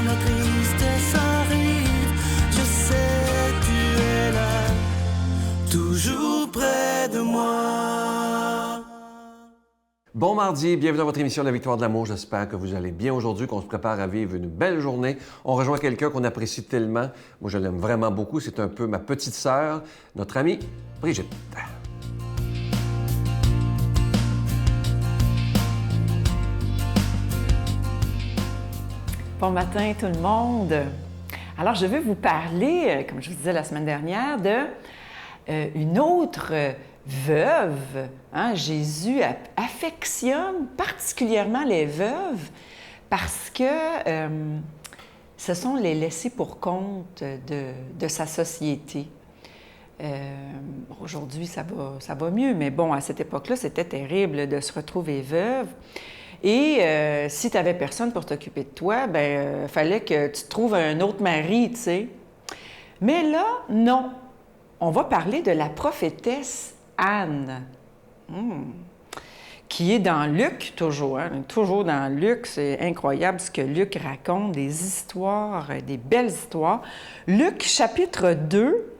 la tristesse arrive, je sais que tu es là, toujours près de moi. Bon mardi, bienvenue dans votre émission La Victoire de l'amour. J'espère que vous allez bien aujourd'hui, qu'on se prépare à vivre une belle journée. On rejoint quelqu'un qu'on apprécie tellement. Moi, je l'aime vraiment beaucoup. C'est un peu ma petite sœur, notre amie Brigitte. Bon matin tout le monde. Alors, je vais vous parler, comme je vous disais la semaine dernière, une autre veuve. Hein? Jésus affectionne particulièrement les veuves parce que ce sont les laissés pour compte de sa société. Aujourd'hui, ça va mieux, mais bon, à cette époque-là, c'était terrible de se retrouver veuve. Et si tu n'avais personne pour t'occuper de toi, il fallait que tu trouves un autre mari, tu sais. Mais là, non. On va parler de la prophétesse Anne, qui est dans Luc, toujours. Hein? Toujours dans Luc, c'est incroyable ce que Luc raconte, des histoires, des belles histoires. Luc, chapitre 2,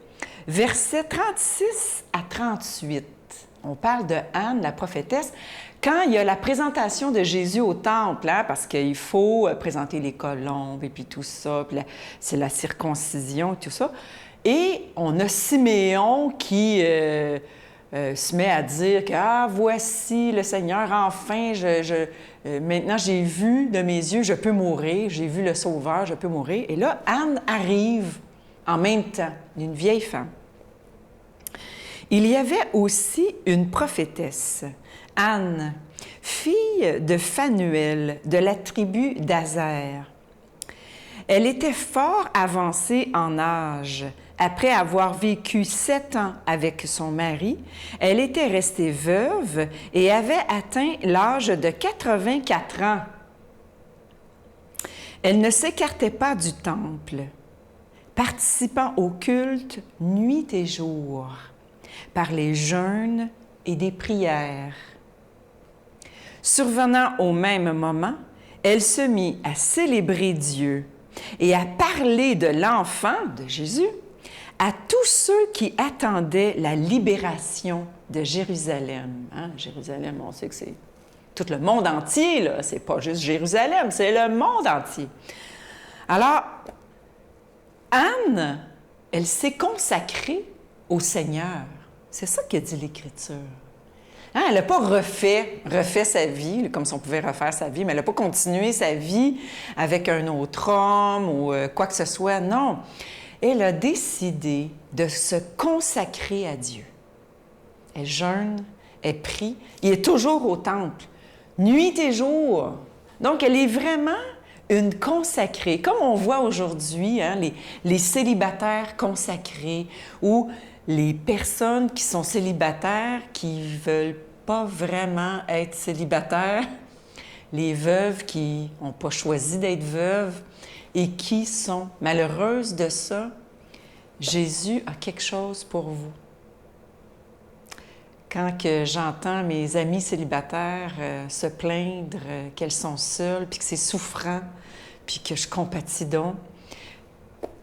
versets 36 à 38. On parle de Anne, la prophétesse, quand il y a la présentation de Jésus au temple, hein, parce qu'il faut présenter les colombes et puis tout ça, puis c'est la circoncision et tout ça. Et on a Siméon qui se met à dire que « Ah, voici le Seigneur, enfin, maintenant j'ai vu de mes yeux, je peux mourir, j'ai vu le Sauveur, je peux mourir. » Et là, Anne arrive en même temps, une vieille femme. Il y avait aussi une prophétesse, Anne, fille de Phanuel, de la tribu d'Aser. Elle était fort avancée en âge. Après avoir vécu 7 ans avec son mari, elle était restée veuve et avait atteint l'âge de 84 ans. Elle ne s'écartait pas du temple, participant au culte nuit et jour, par les jeûnes et des prières. Survenant au même moment, elle se mit à célébrer Dieu et à parler de l'enfant de Jésus à tous ceux qui attendaient la libération de Jérusalem. Hein? Jérusalem, on sait que c'est tout le monde entier, là. C'est pas juste Jérusalem, c'est le monde entier. Alors, Anne, elle s'est consacrée au Seigneur. C'est ça que dit l'Écriture. Hein? Elle n'a pas refait sa vie, comme si on pouvait refaire sa vie, mais elle n'a pas continué sa vie avec un autre homme ou quoi que ce soit. Non. Elle a décidé de se consacrer à Dieu. Elle jeûne, elle prie, il est toujours au temple, nuit et jour. Donc, elle est vraiment une consacrée, comme on voit aujourd'hui, hein, les célibataires consacrés ou les personnes qui sont célibataires, qui ne veulent pas vraiment être célibataires, les veuves qui n'ont pas choisi d'être veuves et qui sont malheureuses de ça. Jésus a quelque chose pour vous. Quand que j'entends mes amis célibataires se plaindre qu'elles sont seules, puis que c'est souffrant, puis que je compatis donc,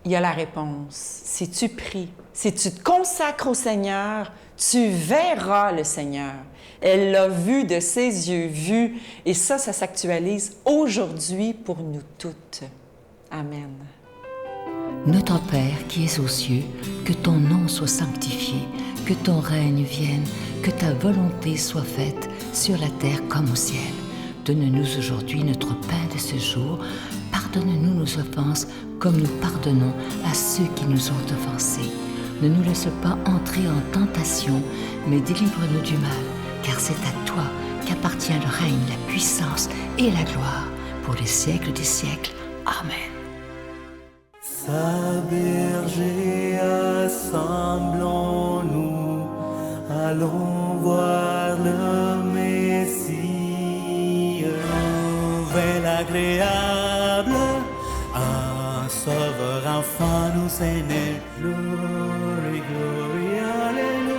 il y a la réponse. Si tu pries, si tu te consacres au Seigneur, tu verras le Seigneur. Elle l'a vu de ses yeux vus, et ça s'actualise aujourd'hui pour nous toutes. Amen. Notre Père qui es aux cieux, que ton nom soit sanctifié, que ton règne vienne, que ta volonté soit faite sur la terre comme au ciel. Donne-nous aujourd'hui notre pain de ce jour. Pardonne-nous nos offenses comme nous pardonnons à ceux qui nous ont offensés. Ne nous laisse pas entrer en tentation, mais délivre-nous du mal, car c'est à toi qu'appartient le règne, la puissance et la gloire pour les siècles des siècles. Amen. Sa berger, assemblons-nous, allons voir le Messie, nouvelle agréable, un sauveur enfant nous est né, glory, glory, alléluia.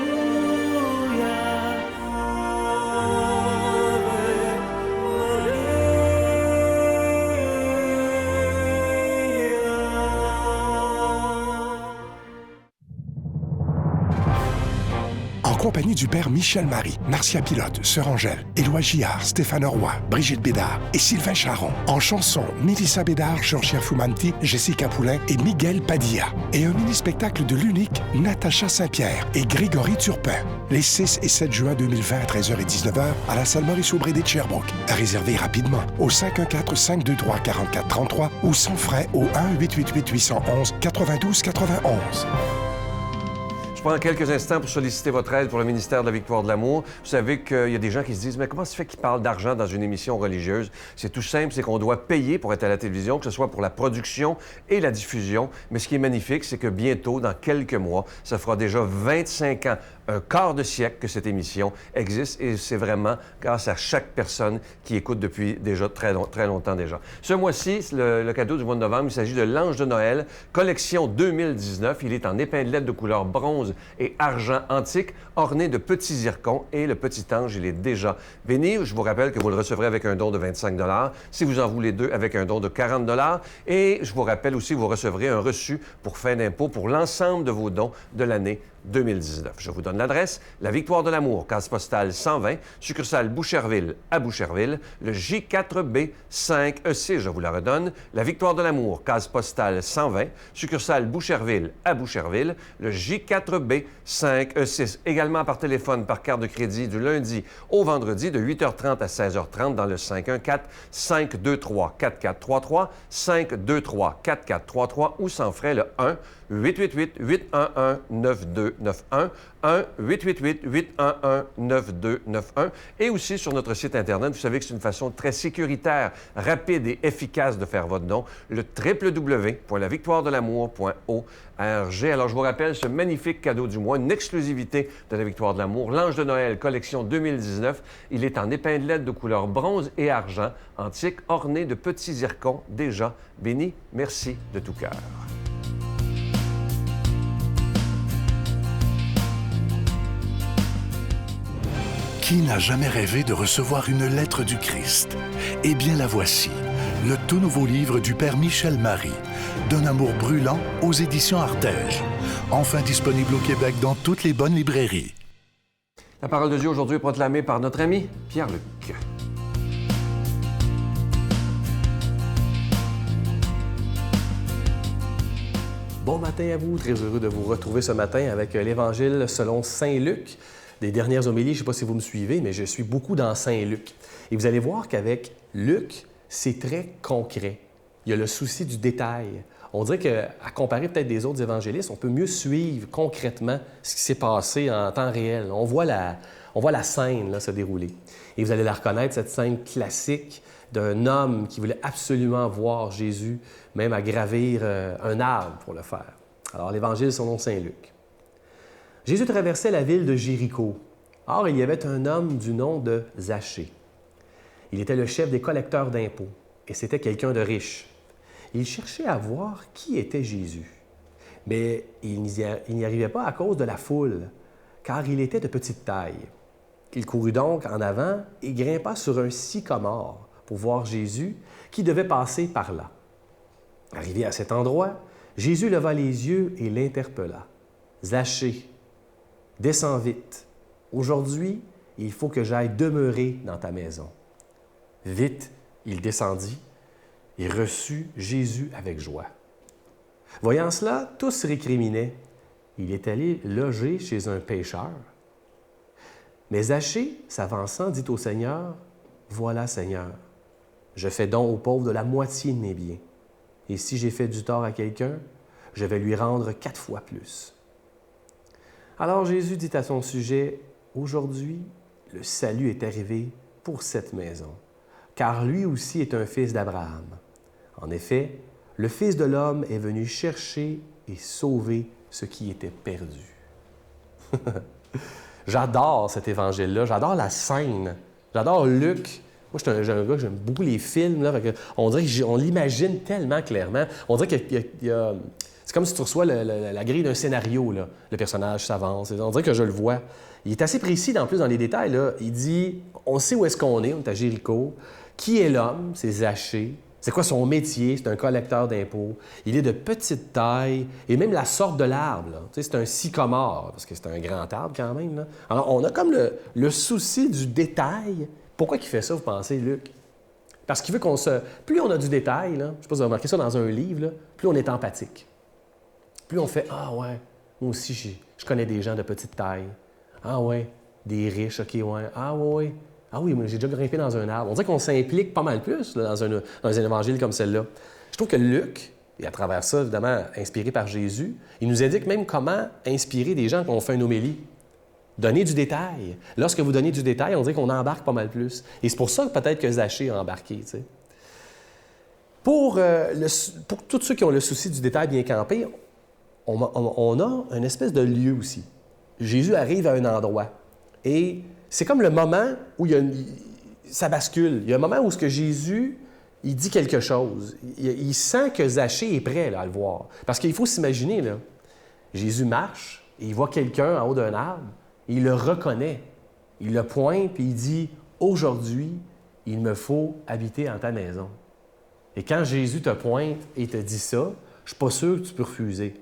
compagnie du père Michel Marie, Marcia Pilote, Sœur Angèle, Éloi Gillard, Stéphane Roy, Brigitte Bédard et Sylvain Charon. En chanson, Mélissa Bédard, Georgia Fumanti, Jessica Poulain et Miguel Padilla. Et un mini-spectacle de l'unique Natacha Saint-Pierre et Grégory Turpin. Les 6 et 7 juin 2020 à 13h et 19h à la salle Maurice-Aubry de Sherbrooke. À réserver rapidement au 514-523-4433 ou sans frais au 1-888-811-9291. Je prends quelques instants pour solliciter votre aide pour le ministère de la Victoire de l'Amour. Vous savez qu'il y a des gens qui se disent « Mais comment ça fait qu'ils parlent d'argent dans une émission religieuse? » C'est tout simple, c'est qu'on doit payer pour être à la télévision, que ce soit pour la production et la diffusion. Mais ce qui est magnifique, c'est que bientôt, dans quelques mois, ça fera déjà 25 ans, un quart de siècle que cette émission existe et c'est vraiment grâce à chaque personne qui écoute depuis déjà très longtemps déjà. Ce mois-ci, le cadeau du mois de novembre, il s'agit de l'Ange de Noël, collection 2019. Il est en épinglette de couleur bronze et argent antique, orné de petits zircons et le petit ange, il est déjà béni. Je vous rappelle que vous le recevrez avec un don de 25 $. Si vous en voulez deux, avec un don de 40 $. Et je vous rappelle aussi que vous recevrez un reçu pour fin d'impôt pour l'ensemble de vos dons de l'année 2019. Je vous donne l'adresse, la Victoire de l'Amour, case postale 120, succursale Boucherville à Boucherville, le J4B 5E6, je vous la redonne, la Victoire de l'Amour, case postale 120, succursale Boucherville à Boucherville, le J4B 5E6, également par téléphone, par carte de crédit du lundi au vendredi de 8h30 à 16h30 dans le 514-523-4433, 523-4433 ou sans frais le 1-888-811-9291, 1-888-811-9291 et aussi sur notre site Internet. Vous savez que c'est une façon très sécuritaire, rapide et efficace de faire votre don, le www.lavictoiredelamour.org. Alors, je vous rappelle ce magnifique cadeau du mois, une exclusivité de la Victoire de l'Amour, l'Ange de Noël, collection 2019. Il est en épinglette de couleur bronze et argent, antique, orné de petits zircons, déjà béni. Merci de tout cœur. Qui n'a jamais rêvé de recevoir une lettre du Christ? Eh bien, la voici, le tout nouveau livre du Père Michel Marie, D'un amour brûlant aux éditions Artege. Enfin disponible au Québec dans toutes les bonnes librairies. La parole de Dieu aujourd'hui est proclamée par notre ami Pierre-Luc. Bon matin à vous, très heureux de vous retrouver ce matin avec l'Évangile selon Saint Luc. Des dernières homélies, je ne sais pas si vous me suivez, mais je suis beaucoup dans Saint Luc. Et vous allez voir qu'avec Luc, c'est très concret. Il y a le souci du détail. On dirait qu'à comparer peut-être des autres évangélistes, on peut mieux suivre concrètement ce qui s'est passé en temps réel. On voit la scène là, se dérouler. Et vous allez la reconnaître, cette scène classique d'un homme qui voulait absolument voir Jésus, même à gravir un arbre pour le faire. Alors, l'Évangile selon Saint Luc. Jésus traversait la ville de Jéricho. Or, il y avait un homme du nom de Zachée. Il était le chef des collecteurs d'impôts et c'était quelqu'un de riche. Il cherchait à voir qui était Jésus. Mais il n'y arrivait pas à cause de la foule, car il était de petite taille. Il courut donc en avant et grimpa sur un sycomore pour voir Jésus qui devait passer par là. Arrivé à cet endroit, Jésus leva les yeux et l'interpella. « Zachée, descends vite. Aujourd'hui, il faut que j'aille demeurer dans ta maison. » Vite, il descendit et reçut Jésus avec joie. Voyant cela, tous récriminaient. Il est allé loger chez un pécheur. Mais Zachée, s'avançant, dit au Seigneur, « Voilà, Seigneur, je fais don aux pauvres de la moitié de mes biens. Et si j'ai fait du tort à quelqu'un, je vais lui rendre 4 fois plus. » Alors Jésus dit à son sujet, « Aujourd'hui, le salut est arrivé pour cette maison, car lui aussi est un fils d'Abraham. En effet, le Fils de l'homme est venu chercher et sauver ce qui était perdu. » J'adore cet évangile-là, j'adore la scène, j'adore Luc. Moi, je suis un gars, j'aime beaucoup les films. Là, on dirait qu'on l'imagine tellement clairement. On dirait qu'il y a... C'est comme si tu reçois la grille d'un scénario. Là. Le personnage s'avance. On dirait que je le vois. Il est assez précis, en plus, dans les détails. Là. Il dit, on sait où est-ce qu'on est à Jéricho. Qui est l'homme? C'est Zachée. C'est quoi son métier? C'est un collecteur d'impôts. Il est de petite taille et même la sorte de l'arbre, là, tu sais, c'est un sycomore, parce que c'est un grand arbre quand même. Là. Alors, on a comme le souci du détail. Pourquoi il fait ça, vous pensez, Luc? Parce qu'il veut qu'on se... Plus on a du détail, là, je ne sais pas si vous avez remarqué ça dans un livre, là, plus on est empathique. Plus on fait « Ah ouais, moi aussi, je connais des gens de petite taille. Ah ouais, des riches, OK, ouais. Ah ouais. Ah oui, moi, j'ai déjà grimpé dans un arbre. » On dirait qu'on s'implique pas mal plus là, dans un évangile comme celle-là. Je trouve que Luc, et à travers ça, évidemment, inspiré par Jésus, il nous indique même comment inspirer des gens quand on fait une homélie. Donner du détail. Lorsque vous donnez du détail, on dirait qu'on embarque pas mal plus. Et c'est pour ça que peut-être que Zachée a embarqué, tu sais. Pour tous ceux qui ont le souci du détail bien campé, on a une espèce de lieu aussi. Jésus arrive à un endroit. Et c'est comme le moment où ça bascule. Il y a un moment où ce que Jésus, il dit quelque chose. Il sent que Zachée est prêt là, à le voir. Parce qu'il faut s'imaginer, là, Jésus marche et il voit quelqu'un en haut d'un arbre. Il le reconnaît. Il le pointe et il dit « Aujourd'hui, il me faut habiter en ta maison. » Et quand Jésus te pointe et te dit ça, je ne suis pas sûr que tu peux refuser.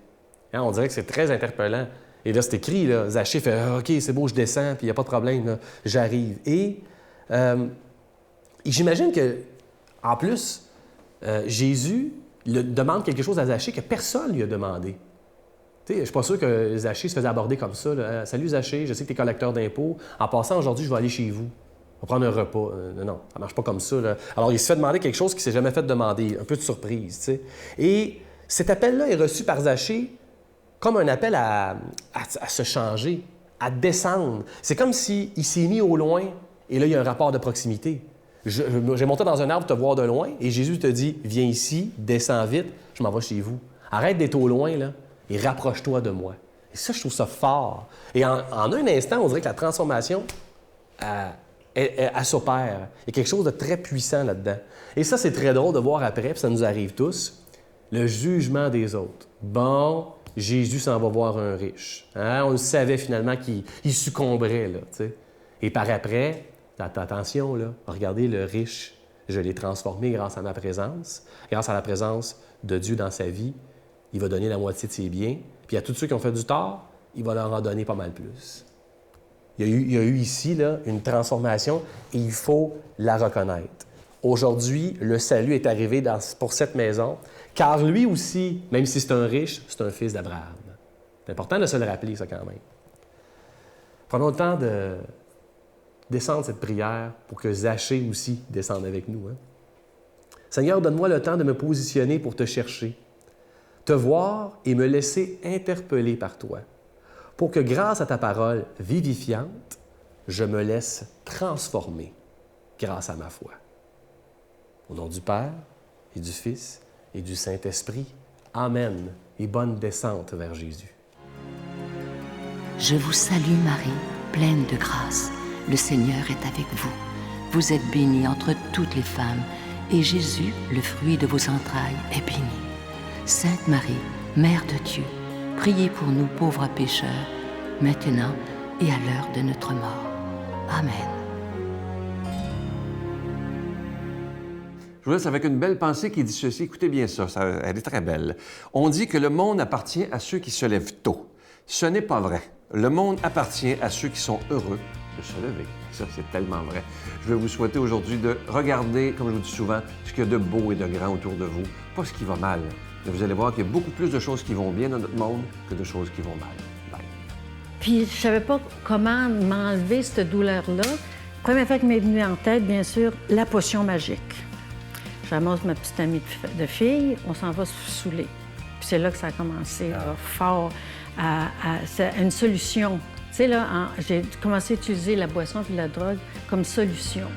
Hein, on dirait que c'est très interpellant. Et là, c'est écrit, là, Zachée fait « OK, c'est beau, je descends, puis il n'y a pas de problème, là, j'arrive. » Et j'imagine que, en plus, Jésus demande quelque chose à Zachée que personne ne lui a demandé. Je ne suis pas sûr que Zachée se faisait aborder comme ça. Là. « Salut Zachée, je sais que tu es collecteur d'impôts. En passant, aujourd'hui, je vais aller chez vous. On va prendre un repas. » Non, ça ne marche pas comme ça. Là. Alors, il se fait demander quelque chose qu'il ne s'est jamais fait demander. Un peu de surprise. T'sais. Et cet appel-là est reçu par Zachée comme un appel à se changer, à descendre. C'est comme s'il s'est mis au loin et là, il y a un rapport de proximité. J'ai monté dans un arbre te voir de loin et Jésus te dit « Viens ici, descends vite, je m'en vais chez vous. Arrête d'être au loin, là. Et rapproche-toi de moi. » Et ça, je trouve ça fort. Et en un instant, on dirait que la transformation, elle s'opère. Il y a quelque chose de très puissant là-dedans. Et ça, c'est très drôle de voir après, puis ça nous arrive tous, le jugement des autres. Bon, Jésus s'en va voir un riche. Hein? On le savait finalement qu'il succomberait, là, t'sais. Et par après, attention, là, regardez le riche, je l'ai transformé grâce à ma présence, grâce à la présence de Dieu dans sa vie. Il va donner la moitié de ses biens. Puis à tous ceux qui ont fait du tort, il va leur en donner pas mal plus. Il y a eu ici là, une transformation et il faut la reconnaître. Aujourd'hui, le salut est arrivé pour cette maison, car lui aussi, même si c'est un riche, c'est un fils d'Abraham. C'est important de se le rappeler, ça, quand même. Prenons le temps de descendre cette prière pour que Zachée aussi descende avec nous. Hein? Seigneur, donne-moi le temps de me positionner pour te chercher, te voir et me laisser interpeller par toi, pour que grâce à ta parole vivifiante, je me laisse transformer grâce à ma foi. Au nom du Père et du Fils et du Saint-Esprit, Amen et bonne descente vers Jésus. Je vous salue Marie, pleine de grâce. Le Seigneur est avec vous. Vous êtes bénie entre toutes les femmes, et Jésus, le fruit de vos entrailles, est béni. Sainte Marie, Mère de Dieu, priez pour nous pauvres pécheurs, maintenant et à l'heure de notre mort. Amen. Je vous laisse avec une belle pensée qui dit ceci. Écoutez bien ça, elle est très belle. On dit que le monde appartient à ceux qui se lèvent tôt. Ce n'est pas vrai. Le monde appartient à ceux qui sont heureux de se lever. Ça, c'est tellement vrai. Je vais vous souhaiter aujourd'hui de regarder, comme je vous dis souvent, ce qu'il y a de beau et de grand autour de vous, pas ce qui va mal. Mais vous allez voir qu'il y a beaucoup plus de choses qui vont bien dans notre monde que de choses qui vont mal. Bye. Puis je savais pas comment m'enlever cette douleur-là. Première fois qui m'est venue en tête, bien sûr, la potion magique. J'amasse ma petite amie de fille, on s'en va se saouler. Puis c'est là que ça a commencé là, fort à une solution. Tu sais, là, j'ai commencé à utiliser la boisson et la drogue comme solution.